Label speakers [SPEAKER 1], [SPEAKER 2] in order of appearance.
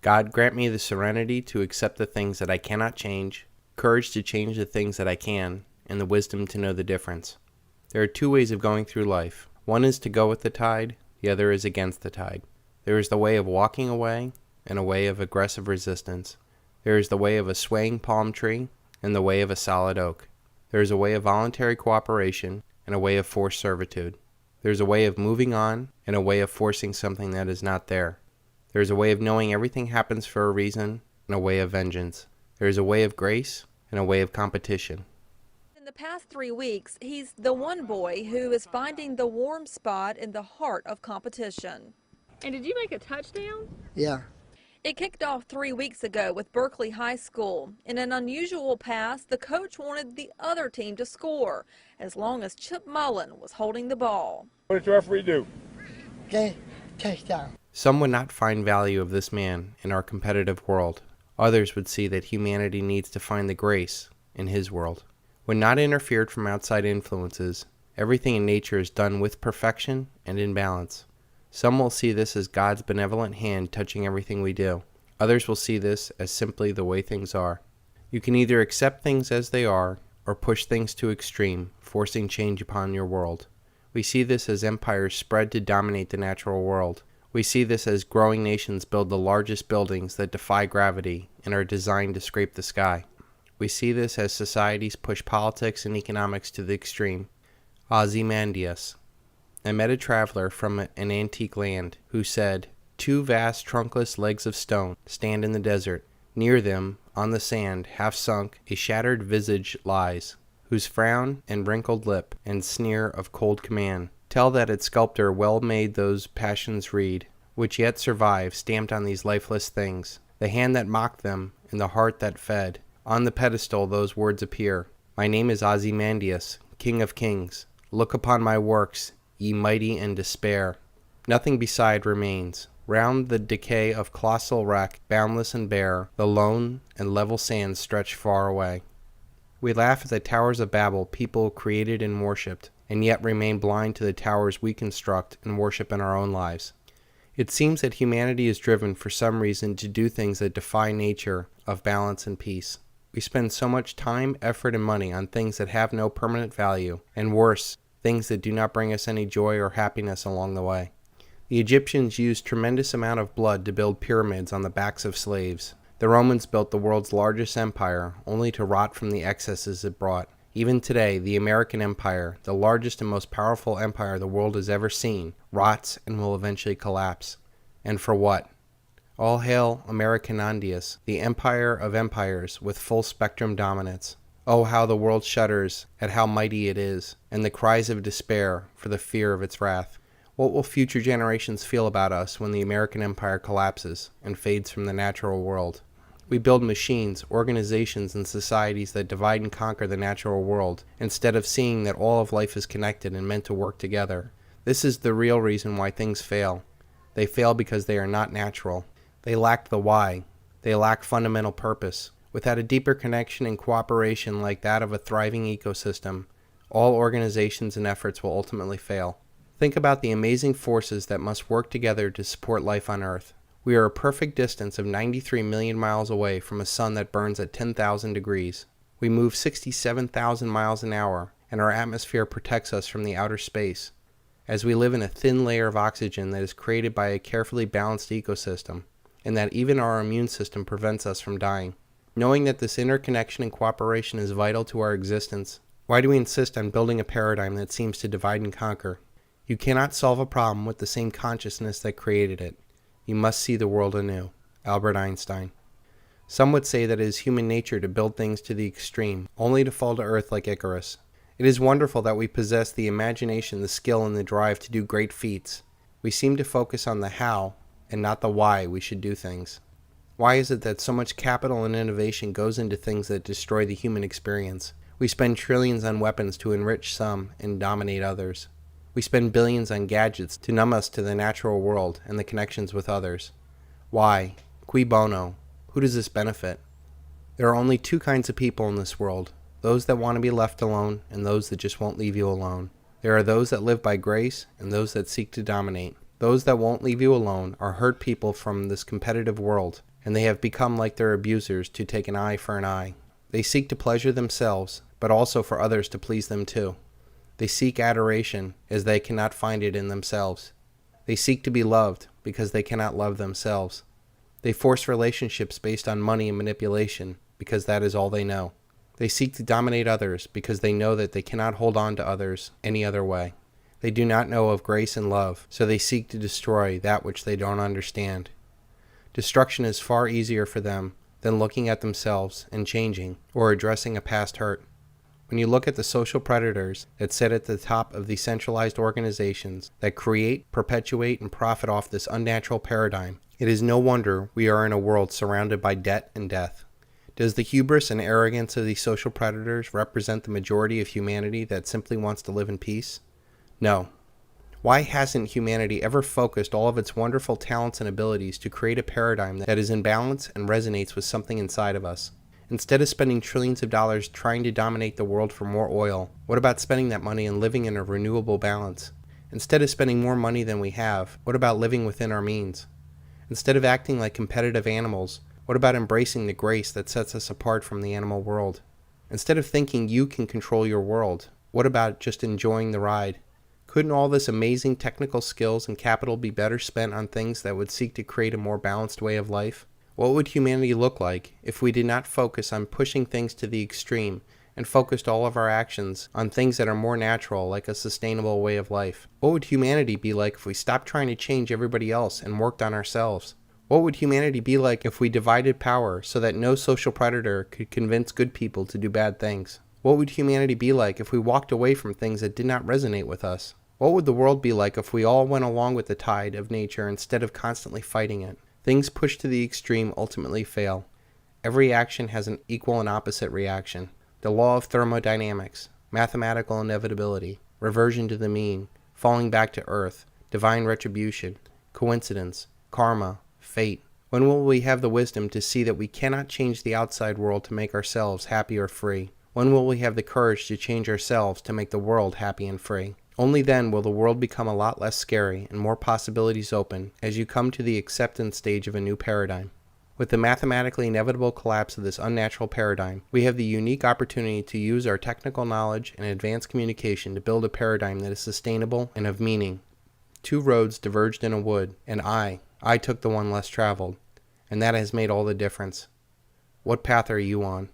[SPEAKER 1] God, grant me the serenity to accept the things that I cannot change, courage to change the things that I can, and the wisdom to know the difference. There are two ways of going through life. One is to go with the tide, the other is against the tide. There is the way of walking away and a way of aggressive resistance. There is the way of a swaying palm tree and the way of a solid oak. There is a way of voluntary cooperation and a way of forced servitude. There is a way of moving on and a way of forcing something that is not there. There is a way of knowing everything happens for a reason and a way of vengeance. There is a way of grace and a way of competition.
[SPEAKER 2] In the past 3 weeks, he's the one boy who is finding the warm spot in the heart of competition.
[SPEAKER 3] And did you make a touchdown?
[SPEAKER 4] Yeah.
[SPEAKER 2] It kicked off 3 weeks ago with Berkeley High School. In an unusual pass, the coach wanted the other team to score, as long as Chip Mullen was holding the ball.
[SPEAKER 5] What did the referee do?
[SPEAKER 4] Okay, touchdown.
[SPEAKER 1] Some would not find value of this man in our competitive world. Others would see that humanity needs to find the grace in his world. When not interfered from outside influences, everything in nature is done with perfection and in balance. Some will see this as God's benevolent hand touching everything we do. Others will see this as simply the way things are. You can either accept things as they are or push things to extreme, forcing change upon your world. We see this as empires spread to dominate the natural world. We see this as growing nations build the largest buildings that defy gravity and are designed to scrape the sky. We see this as societies push politics and economics to the extreme. Ozymandias. I met a traveler from an antique land who said, "Two vast trunkless legs of stone stand in the desert. Near them, on the sand, half sunk, a shattered visage lies, whose frown and wrinkled lip and sneer of cold command tell that its sculptor well made those passions read, which yet survive stamped on these lifeless things. The hand that mocked them, and the heart that fed. On the pedestal those words appear. My name is Ozymandias, King of Kings. Look upon my works, ye mighty in despair. Nothing beside remains. Round the decay of colossal wreck, boundless and bare, the lone and level sands stretch far away." We laugh at the towers of Babel people created and worshipped, and yet remain blind to the towers we construct and worship in our own lives. It seems that humanity is driven for some reason to do things that defy nature of balance and peace. We spend so much time, effort, and money on things that have no permanent value, and worse, things that do not bring us any joy or happiness along the way. The Egyptians used tremendous amount of blood to build pyramids on the backs of slaves. The Romans built the world's largest empire, only to rot from the excesses it brought. Even today, the American Empire, the largest and most powerful empire the world has ever seen, rots and will eventually collapse. And for what? All hail Americanandius, the empire of empires with full spectrum dominance. Oh, how the world shudders at how mighty it is, and the cries of despair for the fear of its wrath. What will future generations feel about us when the American empire collapses and fades from the natural world? We build machines, organizations, and societies that divide and conquer the natural world, instead of seeing that all of life is connected and meant to work together. This is the real reason why things fail. They fail because they are not natural. They lack the why. They lack fundamental purpose. Without a deeper connection and cooperation like that of a thriving ecosystem, all organizations and efforts will ultimately fail. Think about the amazing forces that must work together to support life on Earth. We are a perfect distance of 93 million miles away from a sun that burns at 10,000 degrees. We move 67,000 miles an hour, and our atmosphere protects us from the outer space, as we live in a thin layer of oxygen that is created by a carefully balanced ecosystem, and that even our immune system prevents us from dying. Knowing that this interconnection and cooperation is vital to our existence, why do we insist on building a paradigm that seems to divide and conquer? You cannot solve a problem with the same consciousness that created it. You must see the world anew. Albert Einstein. Some would say that it is human nature to build things to the extreme, only to fall to earth like Icarus. It is wonderful that we possess the imagination, the skill, and the drive to do great feats. We seem to focus on the how and not the why we should do things. Why is it that so much capital and innovation goes into things that destroy the human experience? We spend trillions on weapons to enrich some and dominate others. We spend billions on gadgets to numb us to the natural world and the connections with others. Why? Cui bono? Who does this benefit? There are only two kinds of people in this world, those that want to be left alone and those that just won't leave you alone. There are those that live by grace and those that seek to dominate. Those that won't leave you alone are hurt people from this competitive world, and they have become like their abusers to take an eye for an eye. They seek to pleasure themselves, but also for others to please them too. They seek adoration as they cannot find it in themselves. They seek to be loved because they cannot love themselves. They force relationships based on money and manipulation because that is all they know. They seek to dominate others because they know that they cannot hold on to others any other way. They do not know of grace and love, so they seek to destroy that which they don't understand. Destruction is far easier for them than looking at themselves and changing or addressing a past hurt. When you look at the social predators that sit at the top of the centralized organizations that create, perpetuate, and profit off this unnatural paradigm, it is no wonder we are in a world surrounded by debt and death. Does the hubris and arrogance of these social predators represent the majority of humanity that simply wants to live in peace? No. Why hasn't humanity ever focused all of its wonderful talents and abilities to create a paradigm that is in balance and resonates with something inside of us? Instead of spending trillions of dollars trying to dominate the world for more oil, what about spending that money and living in a renewable balance? Instead of spending more money than we have, what about living within our means? Instead of acting like competitive animals, what about embracing the grace that sets us apart from the animal world? Instead of thinking you can control your world, what about just enjoying the ride? Couldn't all this amazing technical skills and capital be better spent on things that would seek to create a more balanced way of life? What would humanity look like if we did not focus on pushing things to the extreme and focused all of our actions on things that are more natural, like a sustainable way of life? What would humanity be like if we stopped trying to change everybody else and worked on ourselves? What would humanity be like if we divided power so that no social predator could convince good people to do bad things? What would humanity be like if we walked away from things that did not resonate with us? What would the world be like if we all went along with the tide of nature instead of constantly fighting it? Things pushed to the extreme ultimately fail. Every action has an equal and opposite reaction. The law of thermodynamics, mathematical inevitability, reversion to the mean, falling back to earth, divine retribution, coincidence, karma, fate. When will we have the wisdom to see that we cannot change the outside world to make ourselves happy or free? When will we have the courage to change ourselves to make the world happy and free? Only then will the world become a lot less scary and more possibilities open as you come to the acceptance stage of a new paradigm. With the mathematically inevitable collapse of this unnatural paradigm, we have the unique opportunity to use our technical knowledge and advanced communication to build a paradigm that is sustainable and of meaning. Two roads diverged in a wood, and I took the one less traveled, and that has made all the difference. What path are you on?